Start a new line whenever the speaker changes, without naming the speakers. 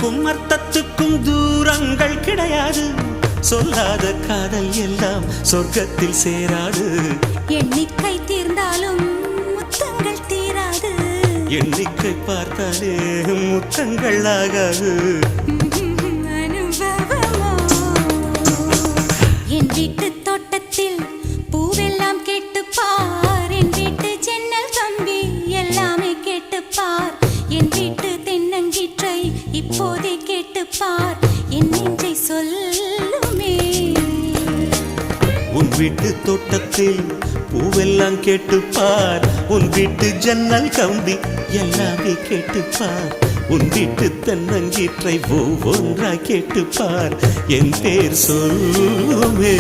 சொல்லுக்கும் அர்த்தத்துக்கும் தூரங்கள் கிடையாது. சொல்லாத காதல் எல்லாம் சொர்க்கத்தில் சேராது.
எண்ணிக்கை தீர்ந்தாலும் முத்தங்கள் தீராது.
எண்ணிக்கை பார்த்தாலே முத்தங்கள் ஆகாது.
என் வீட்டு தோட்டத்தில் பூவெல்லாம் கேட்டுப்பார். என் வீட்டு ஜன்னல் கம்பி எல்லாமே கேட்டுப்பார். என் வீட்டு தென்னங்கீற்றை இப்போதே கேட்டுப்பார். என் நெஞ்சை சொல்லுமே.
உன் வீட்டு தோட்டத்தில் பூவெல்லாம் கேட்டுப்பார். உன் வீட்டு ஜன்னல் கம்பி எல்லாமே கேட்டுப்பார். உன் வீட்டு தென்னங்கீற்றை ஒவ்வொன்றா கேட்டுப்பார். என் பேர் சொல்லுமே.